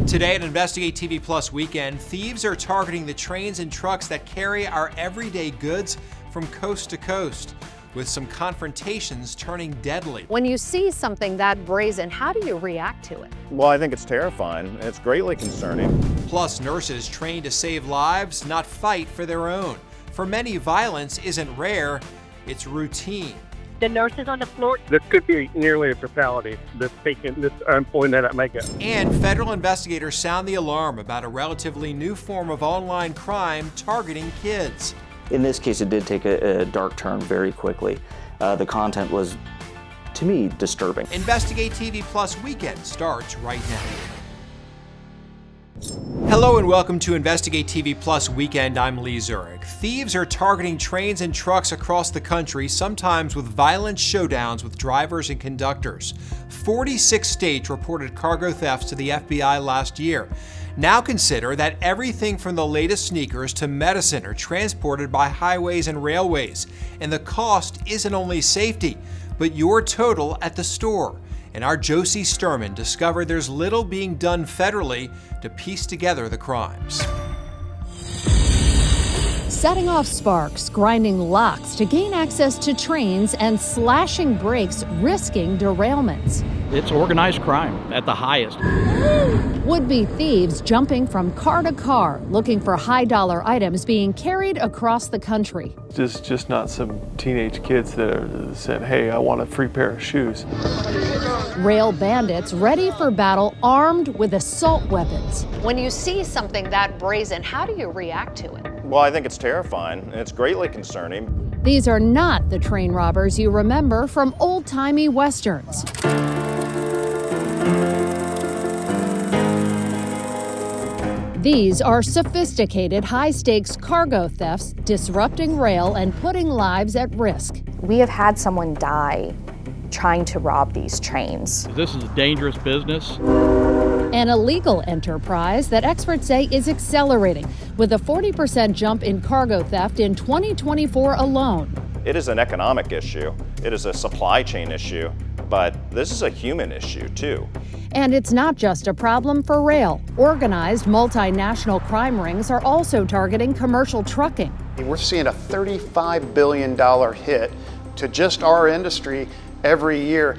Today at Investigate TV Plus Weekend, thieves are targeting the trains and trucks that carry our everyday goods from coast to coast, with some confrontations turning deadly. When you see something that brazen, how do you react to it? Well, I think it's terrifying. It's greatly concerning. Plus, nurses trained to save lives, not fight for their own. For many, violence isn't rare, it's routine. The nurses on the floor. This could be nearly a fatality, this employee that may get. And federal investigators sound the alarm about a relatively new form of online crime targeting kids. In this case, it did take a dark turn very quickly. The content was, to me, disturbing. Investigate TV Plus Weekend starts right now. Hello and welcome to Investigate TV Plus Weekend. I'm Lee Zurich. Thieves are targeting trains and trucks across the country, sometimes with violent showdowns with drivers and conductors. 46 states reported cargo thefts to the FBI last year. Now consider that everything from the latest sneakers to medicine are transported by highways and railways. And the cost isn't only safety, but your total at the store. And our Josie Sturman discovered there's little being done federally to piece together the crimes. Setting off sparks, grinding locks to gain access to trains, and slashing brakes, risking derailments. It's organized crime at the highest. Would-be thieves jumping from car to car, looking for high-dollar items being carried across the country. Just not some teenage kids that said, hey, I want a free pair of shoes. Rail bandits ready for battle, armed with assault weapons. When you see something that brazen, how do you react to it? Well, I think it's terrifying. It's greatly concerning. These are not the train robbers you remember from old-timey westerns. These are sophisticated, high-stakes cargo thefts, disrupting rail and putting lives at risk. We have had someone die trying to rob these trains. This is a dangerous business. An illegal enterprise that experts say is accelerating, with a 40% jump in cargo theft in 2024 alone. It is an economic issue. It is a supply chain issue, but this is a human issue too. And it's not just a problem for rail. Organized multinational crime rings are also targeting commercial trucking. We're seeing a $35 billion hit to just our industry every year.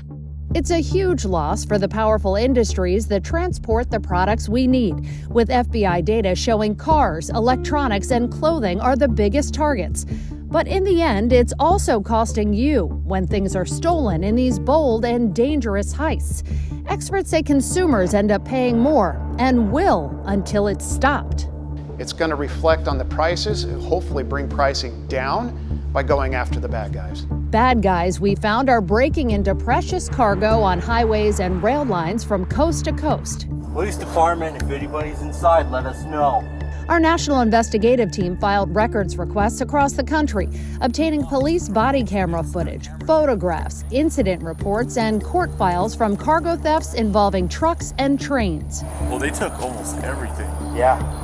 It's a huge loss for the powerful industries that transport the products we need, with FBI data showing cars, electronics, and clothing are the biggest targets. But in the end, it's also costing you when things are stolen in these bold and dangerous heists. Experts say consumers end up paying more, and will until it's stopped. It's going to reflect on the prices and hopefully bring pricing down by going after the bad guys. Bad guys, we found, are breaking into precious cargo on highways and rail lines from coast to coast. Police department, if anybody's inside, let us know. Our national investigative team filed records requests across the country, obtaining police body camera footage, photographs, incident reports, and court files from cargo thefts involving trucks and trains. Well, they took almost everything. Yeah.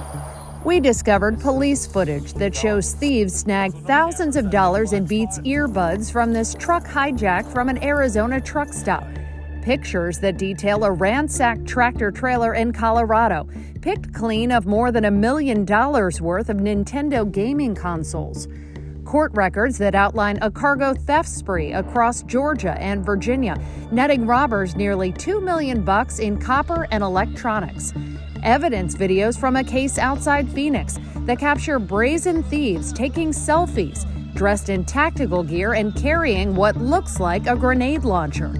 We discovered police footage that shows thieves snagged thousands of dollars in Beats earbuds from this truck hijack from an Arizona truck stop. Pictures that detail a ransacked tractor trailer in Colorado, picked clean of more than $1 million worth of Nintendo gaming consoles. Court records that outline a cargo theft spree across Georgia and Virginia, netting robbers nearly $2 million in copper and electronics. Evidence videos from a case outside Phoenix that capture brazen thieves taking selfies, dressed in tactical gear and carrying what looks like a grenade launcher.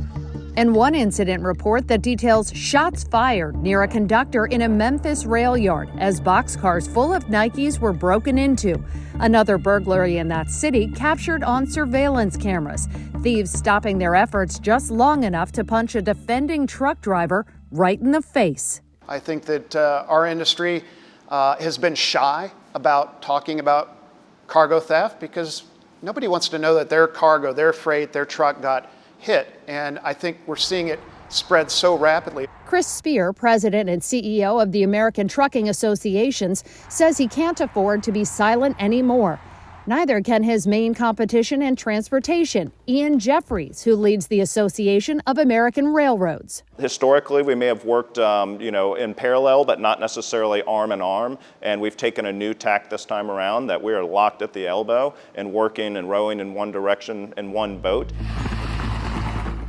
And one incident report that details shots fired near a conductor in a Memphis rail yard as boxcars full of Nikes were broken into. Another burglary in that city captured on surveillance cameras. Thieves stopping their efforts just long enough to punch a defending truck driver right in the face. I think that our industry has been shy about talking about cargo theft because nobody wants to know that their cargo, their freight, their truck got hit. And I think we're seeing it spread so rapidly. Chris Spear, president and CEO of the American Trucking Associations, says he can't afford to be silent anymore. Neither can his main competition in transportation, Ian Jeffries, who leads the Association of American Railroads. Historically, we may have worked in parallel, but not necessarily arm in arm. And we've taken a new tack this time around that we are locked at the elbow and working and rowing in one direction in one boat.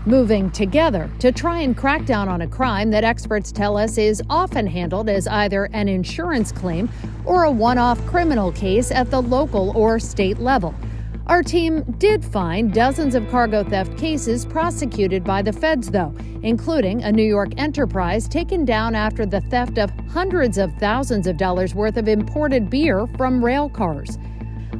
Moving together to try and crack down on a crime that experts tell us is often handled as either an insurance claim or a one-off criminal case at the local or state level. Our team did find dozens of cargo theft cases prosecuted by the feds, though, including a New York enterprise taken down after the theft of hundreds of thousands of dollars worth of imported beer from rail cars.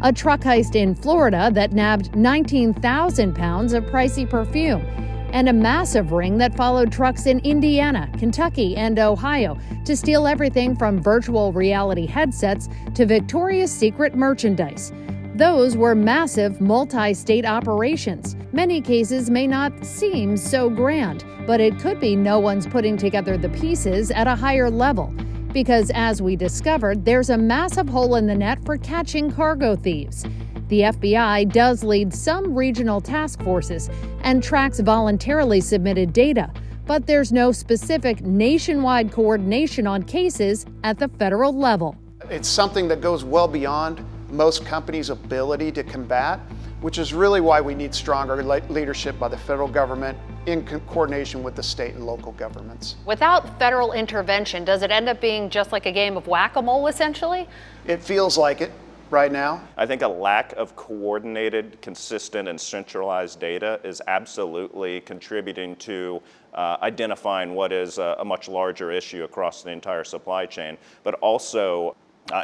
A truck heist in Florida that nabbed 19,000 pounds of pricey perfume. And a massive ring that followed trucks in Indiana, Kentucky, and Ohio to steal everything from virtual reality headsets to Victoria's Secret merchandise. Those were massive multi-state operations. Many cases may not seem so grand, but it could be no one's putting together the pieces at a higher level. Because as we discovered, there's a massive hole in the net for catching cargo thieves. The FBI does lead some regional task forces and tracks voluntarily submitted data, but there's no specific nationwide coordination on cases at the federal level. It's something that goes well beyond most companies' ability to combat, which is really why we need stronger leadership by the federal government in coordination with the state and local governments. Without federal intervention, does it end up being just like a game of whack-a-mole, essentially? It feels like it right now. I think a lack of coordinated, consistent, and centralized data is absolutely contributing to identifying what is a much larger issue across the entire supply chain, but also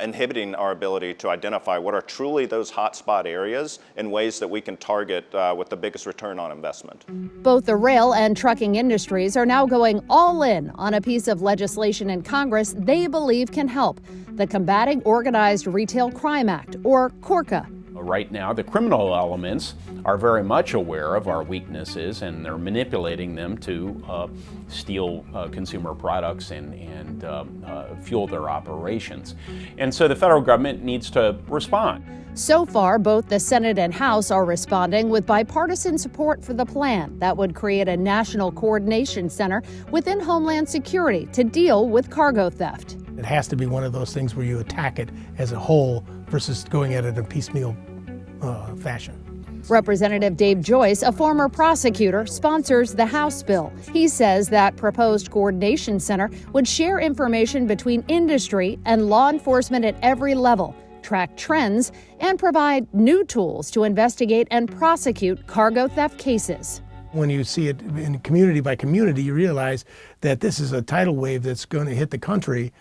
inhibiting our ability to identify what are truly those hotspot areas in ways that we can target with the biggest return on investment. Both the rail and trucking industries are now going all in on a piece of legislation in Congress they believe can help, the Combating Organized Retail Crime Act, or CORCA. Right now, the criminal elements are very much aware of our weaknesses, and they're manipulating them to steal consumer products and fuel their operations. And so the federal government needs to respond. So far, both the Senate and House are responding with bipartisan support for the plan that would create a national coordination center within Homeland Security to deal with cargo theft. It has to be one of those things where you attack it as a whole versus going at it in a piecemeal fashion. Representative Dave Joyce, a former prosecutor, sponsors the House bill. He says that proposed coordination center would share information between industry and law enforcement at every level, track trends, and provide new tools to investigate and prosecute cargo theft cases. When you see it in community by community, you realize that this is a tidal wave that's going to hit the country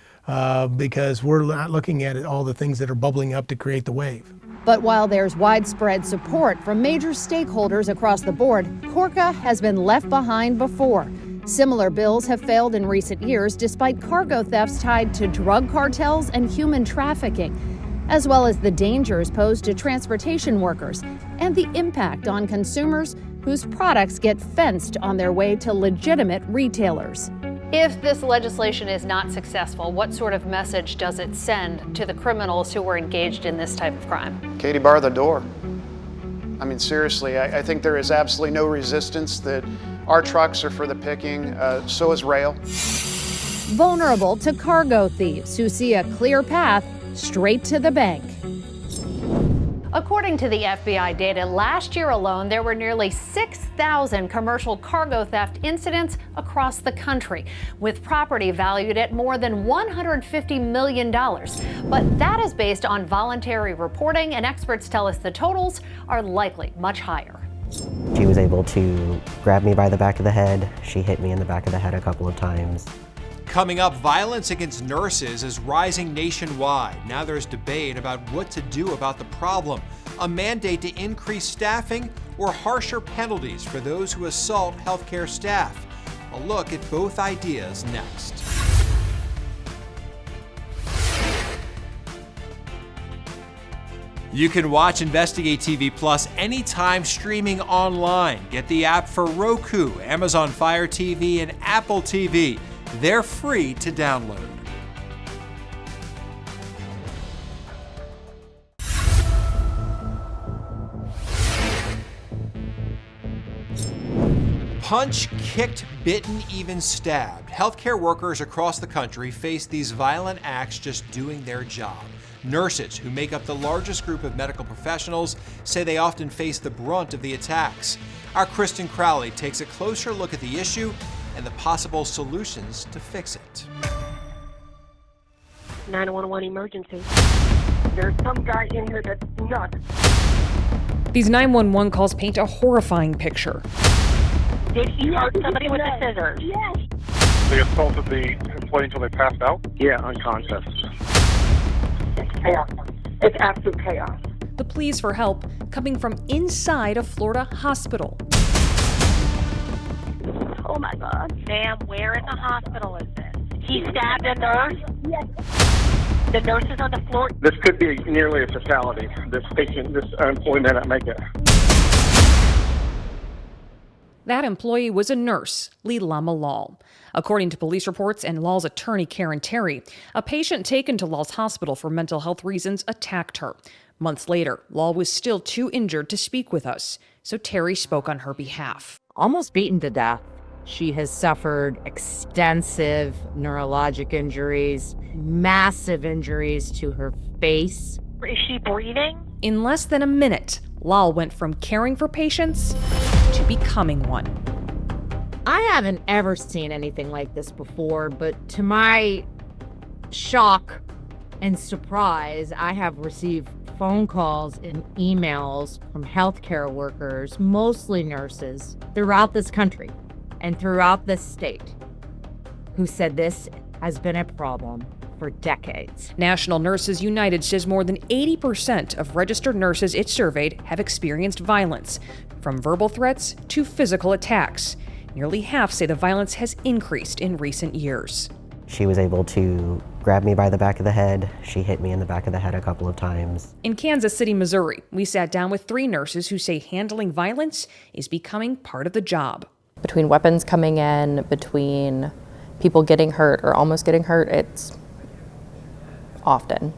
because we're not looking at all the things that are bubbling up to create the wave. But while there's widespread support from major stakeholders across the board, CORCA has been left behind before. Similar bills have failed in recent years despite cargo thefts tied to drug cartels and human trafficking, as well as the dangers posed to transportation workers and the impact on consumers whose products get fenced on their way to legitimate retailers. If this legislation is not successful, what sort of message does it send to the criminals who were engaged in this type of crime? Katie, bar the door. I mean, seriously, I think there is absolutely no resistance that our trucks are for the picking, so is rail. Vulnerable to cargo thieves who see a clear path straight to the bank. According to the FBI data, last year alone, there were nearly 6,000 commercial cargo theft incidents across the country, with property valued at more than $150 million. But that is based on voluntary reporting, and experts tell us the totals are likely much higher. She was able to grab me by the back of the head. She hit me in the back of the head a couple of times. Coming up, violence against nurses is rising nationwide. Now there's debate about what to do about the problem. A mandate to increase staffing or harsher penalties for those who assault healthcare staff. A look at both ideas next. You can watch Investigate TV Plus anytime streaming online. Get the app for Roku, Amazon Fire TV, and Apple TV. They're free to download. Punched, kicked, bitten, even stabbed. Healthcare workers across the country face these violent acts just doing their job. Nurses, who make up the largest group of medical professionals, say they often face the brunt of the attacks. Our Kristen Crowley takes a closer look at the issue and the possible solutions to fix it. 911 emergency. There's some guy in here that's nuts. These 911 calls paint a horrifying picture. Did he hurt somebody with the scissors? Yes. They assaulted the employee until they passed out? Yeah, unconscious. It's chaos. It's absolute chaos. The pleas for help coming from inside a Florida hospital. Oh my God. Ma'am, where in the hospital is this? He stabbed a nurse? Yes. The nurse is on the floor? This could be nearly a fatality. This employee may not make it. That employee was a nurse, Leelama Lal. According to police reports and Lal's attorney, Karen Terry, a patient taken to Lal's hospital for mental health reasons attacked her. Months later, Lal was still too injured to speak with us, so Terry spoke on her behalf. Almost beaten to death. She has suffered extensive neurologic injuries, massive injuries to her face. Is she breathing? In less than a minute, Lal went from caring for patients to becoming one. I haven't ever seen anything like this before, but to my shock and surprise, I have received phone calls and emails from healthcare workers, mostly nurses, throughout this country and throughout this state, who said this has been a problem for decades. National Nurses United says more than 80% of registered nurses it surveyed have experienced violence, from verbal threats to physical attacks. Nearly half say the violence has increased in recent years. She was able to grab me by the back of the head. She hit me in the back of the head a couple of times. In Kansas City, Missouri, we sat down with 3 nurses who say handling violence is becoming part of the job. Between weapons coming in, between people getting hurt or almost getting hurt, it's often.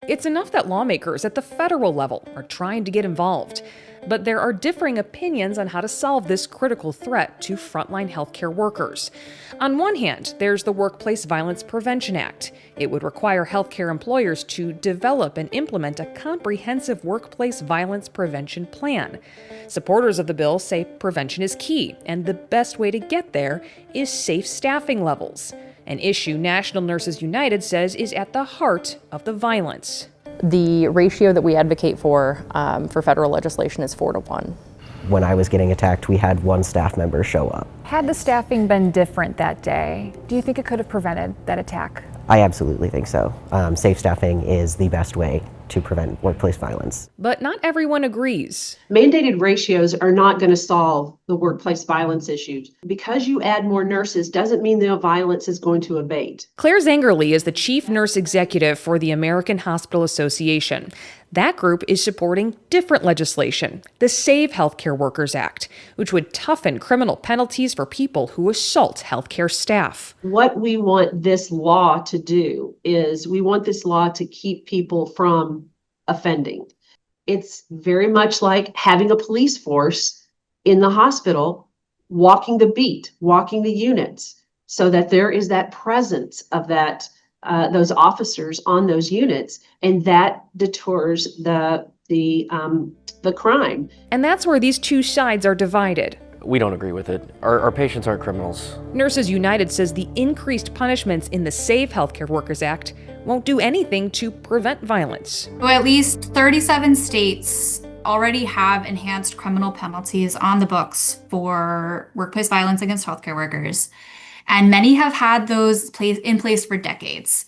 It's enough that lawmakers at the federal level are trying to get involved. But there are differing opinions on how to solve this critical threat to frontline healthcare workers. On one hand, there's the Workplace Violence Prevention Act. It would require healthcare employers to develop and implement a comprehensive workplace violence prevention plan. Supporters of the bill say prevention is key, and the best way to get there is safe staffing levels, an issue National Nurses United says is at the heart of the violence. The ratio that we advocate for federal legislation is 4-to-1. When I was getting attacked, we had 1 staff member show up. Had the staffing been different that day, do you think it could have prevented that attack? I absolutely think so. Safe staffing is the best way to prevent workplace violence. But not everyone agrees. Mandated ratios are not going to solve the workplace violence issues. Because you add more nurses doesn't mean the violence is going to abate. Claire Zangerly is the chief nurse executive for the American Hospital Association. That group is supporting different legislation, the Save Healthcare Workers Act, which would toughen criminal penalties for people who assault healthcare staff. What we want this law to do is we want this law to keep people from offending. It's very much like having a police force in the hospital, walking the beat, walking the units, so that there is that presence of that those officers on those units, and that deters the crime. And that's where these two sides are divided. We don't agree with it. Our patients aren't criminals. Nurses United says the increased punishments in the Save Healthcare Workers Act won't do anything to prevent violence. So at least 37 states already have enhanced criminal penalties on the books for workplace violence against healthcare workers. And many have had those in place for decades.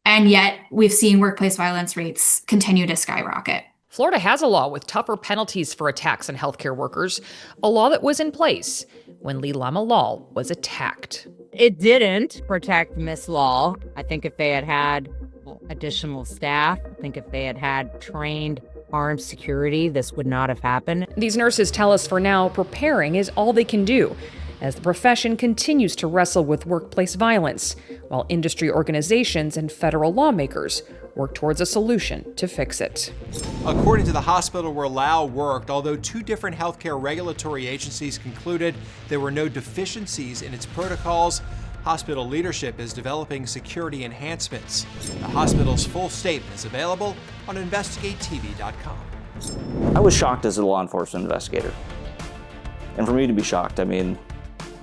And yet we've seen workplace violence rates continue to skyrocket. Florida has a law with tougher penalties for attacks on healthcare workers, a law that was in place when Leelama Lal was attacked. It didn't protect Miss Lal. I think if they had had additional staff, I think if they had had trained armed security, this would not have happened. These nurses tell us for now, preparing is all they can do, as the profession continues to wrestle with workplace violence, while industry organizations and federal lawmakers work towards a solution to fix it. According to the hospital where Lau worked, although two different healthcare regulatory agencies concluded there were no deficiencies in its protocols, hospital leadership is developing security enhancements. The hospital's full statement is available on InvestigateTV.com. I was shocked as a law enforcement investigator. And for me to be shocked, I mean,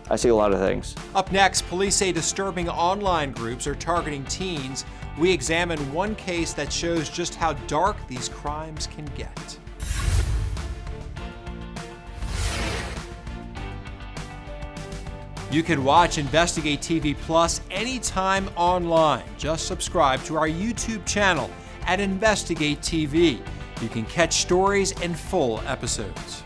I see a lot of things. Up next, police say disturbing online groups are targeting teens. We examine one case that shows just how dark these crimes can get. You can watch Investigate TV Plus anytime online. Just subscribe to our YouTube channel at Investigate TV. You can catch stories and full episodes.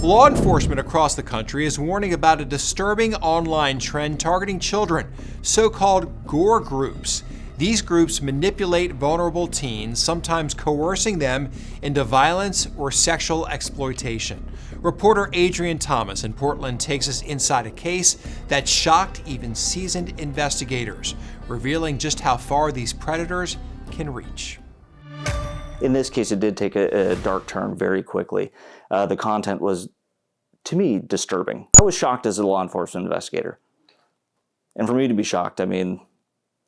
Law enforcement across the country is warning about a disturbing online trend targeting children, so-called gore groups. These groups manipulate vulnerable teens, sometimes coercing them into violence or sexual exploitation. Reporter Adrian Thomas in Portland takes us inside a case that shocked even seasoned investigators, revealing just how far these predators can reach. In this case, it did take a dark turn very quickly. The content was, to me, disturbing. I was shocked as a law enforcement investigator. And for me to be shocked, I mean,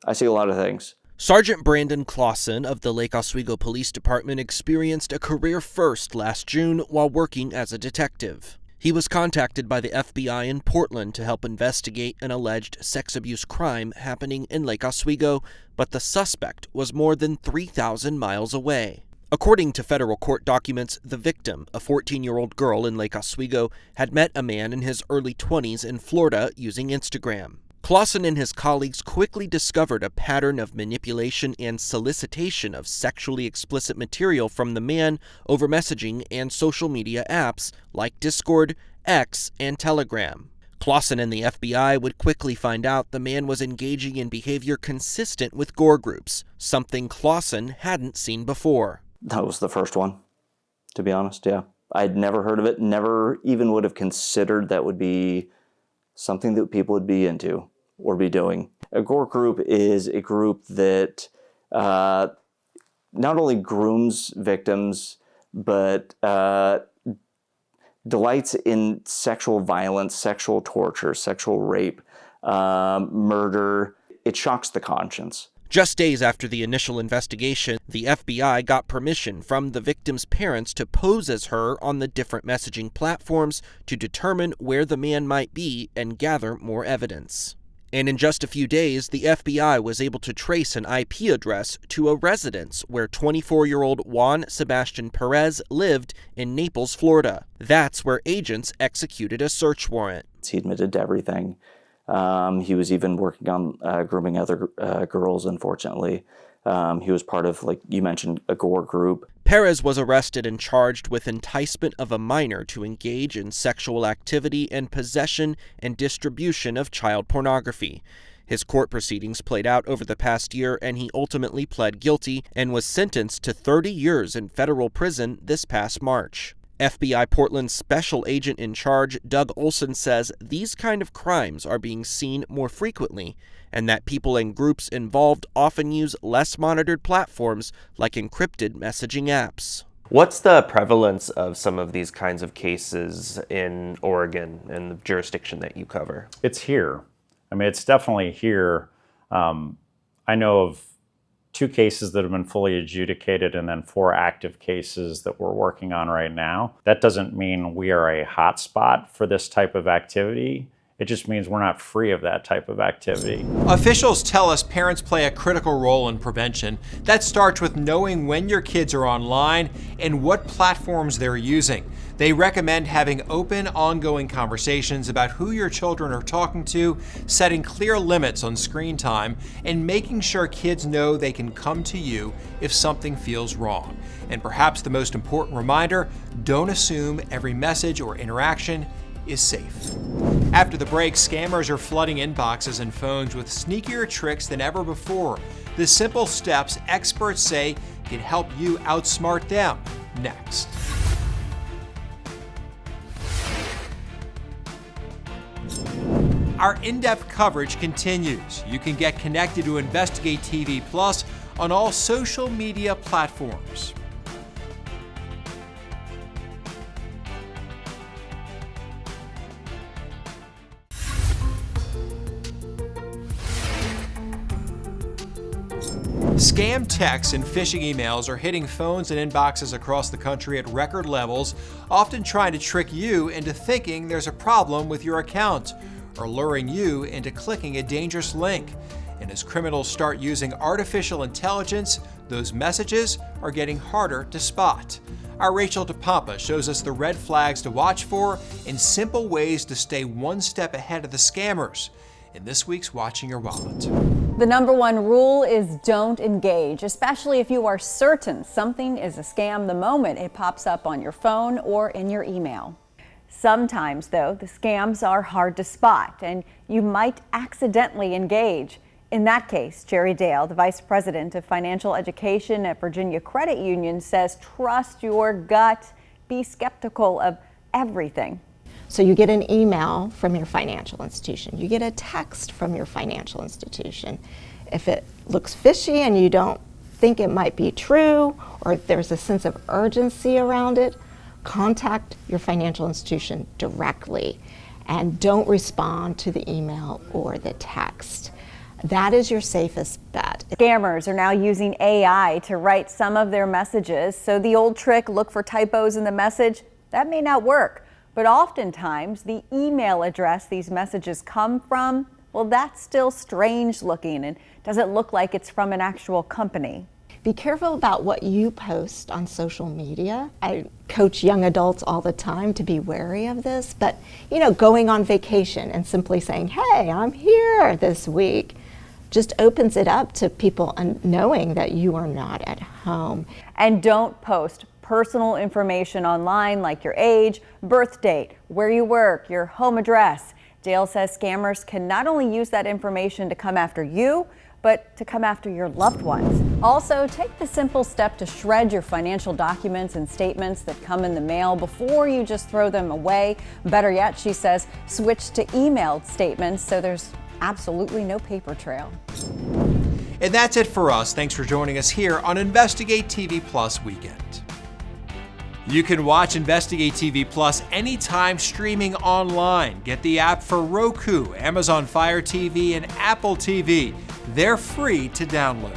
I see a lot of things. Sergeant Brandon Clausen of the Lake Oswego Police Department experienced a career first last June while working as a detective. He was contacted by the FBI in Portland to help investigate an alleged sex abuse crime happening in Lake Oswego, but the suspect was more than 3,000 miles away. According to federal court documents, the victim, a 14-year-old girl in Lake Oswego, had met a man in his early 20s in Florida using Instagram. Clausen and his colleagues quickly discovered a pattern of manipulation and solicitation of sexually explicit material from the man over messaging and social media apps like Discord, X, and Telegram. Clausen and the FBI would quickly find out the man was engaging in behavior consistent with gore groups, something Clausen hadn't seen before. That was the first one, to be honest, yeah. I'd never heard of it, never even would have considered that would be something that people would be into or be doing. A gore group is a group that not only grooms victims, but delights in sexual violence, sexual torture, sexual rape, murder. It shocks the conscience. Just days after the initial investigation, the FBI got permission from the victim's parents to pose as her on the different messaging platforms to determine where the man might be and gather more evidence. And in just a few days, the FBI was able to trace an IP address to a residence where 24-year-old Juan Sebastian Perez lived in Naples, Florida. That's where agents executed a search warrant. He admitted to everything. He was even working on grooming other girls, unfortunately. He was part of, like you mentioned, a gore group. Perez was arrested and charged with enticement of a minor to engage in sexual activity and possession and distribution of child pornography. His court proceedings played out over the past year, and he ultimately pled guilty and was sentenced to 30 years in federal prison this past March. FBI Portland's special agent in charge, Doug Olson, says these kind of crimes are being seen more frequently, and that people and groups involved often use less monitored platforms like encrypted messaging apps. What's the prevalence of some of these kinds of cases in Oregon and the jurisdiction that you cover? It's here. I mean, it's definitely here. I know of 2 cases that have been fully adjudicated and then 4 active cases that we're working on right now. That doesn't mean we are a hotspot for this type of activity. It just means we're not free of that type of activity. Officials tell us parents play a critical role in prevention. That starts with knowing when your kids are online and what platforms they're using. They recommend having open, ongoing conversations about who your children are talking to, setting clear limits on screen time, and making sure kids know they can come to you if something feels wrong. And perhaps the most important reminder, don't assume every message or interaction is safe. After the break, scammers are flooding inboxes and phones with sneakier tricks than ever before. The simple steps experts say can help you outsmart them. Next. Our in-depth coverage continues. You can get connected to Investigate TV Plus on all social media platforms. Scam texts and phishing emails are hitting phones and inboxes across the country at record levels, often trying to trick you into thinking there's a problem with your account or luring you into clicking a dangerous link. And as criminals start using artificial intelligence, those messages are getting harder to spot. Our Rachel DePompa shows us the red flags to watch for and simple ways to stay one step ahead of the scammers in this week's Watching Your Wallet. The number one rule is don't engage, especially if you are certain something is a scam the moment it pops up on your phone or in your email. Sometimes, though, the scams are hard to spot and you might accidentally engage. In that case, Jerry Dale, the Vice President of Financial Education at Virginia Credit Union, says trust your gut, be skeptical of everything. So you get an email from your financial institution, you get a text from your financial institution. If it looks fishy and you don't think it might be true, or if there's a sense of urgency around it, contact your financial institution directly and don't respond to the email or the text. That is your safest bet. Scammers are now using AI to write some of their messages, so the old trick, look for typos in the message, that may not work. But oftentimes, the email address these messages come from, well, that's still strange looking and doesn't look like it's from an actual company. Be careful about what you post on social media. I coach young adults all the time to be wary of this, but going on vacation and simply saying, hey, I'm here this week, just opens it up to people knowing that you are not at home. And don't post personal information online like your age, birth date, where you work, your home address. Dale says scammers can not only use that information to come after you, but to come after your loved ones. Also, take the simple step to shred your financial documents and statements that come in the mail before you just throw them away. Better yet, she says, switch to emailed statements so there's absolutely no paper trail. And that's it for us. Thanks for joining us here on Investigate TV Plus Weekend. You can watch Investigate TV Plus anytime streaming online. Get the app for Roku, Amazon Fire TV, and Apple TV. They're free to download.